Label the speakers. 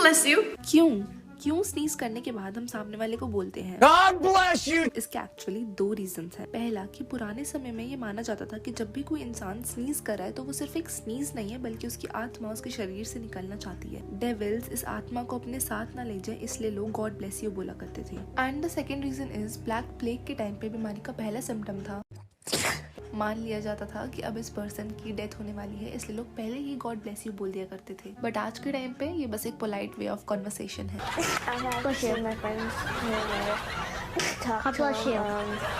Speaker 1: bless you.
Speaker 2: क्यों sneeze करने के बाद हम सामने वाले को बोलते हैं
Speaker 3: God bless you.
Speaker 2: इसके एक्चुअली 2 रीजंस हैं। पहला कि पुराने समय में ये माना जाता था कि जब भी कोई इंसान स्नीज कर रहा है तो वो सिर्फ एक स्नीज नहीं है बल्कि उसकी आत्मा उसके शरीर से निकलना चाहती है। डेविल्स इस आत्मा को अपने साथ ना ले जाए इसलिए लोग गॉड ब्लेस यू बोला करते थे। And the second reason is black plague के टाइम पे बीमारी का पहला सिम्टम था। मान लिया जाता था कि अब इस पर्सन की डेथ होने वाली है इसलिए लोग पहले ही गॉड ब्लेस यू बोल दिया करते थे। बट आज के टाइम पे ये बस एक पोलाइट वे ऑफ कन्वर्सेशन है।
Speaker 4: I have to share my friends. God bless you.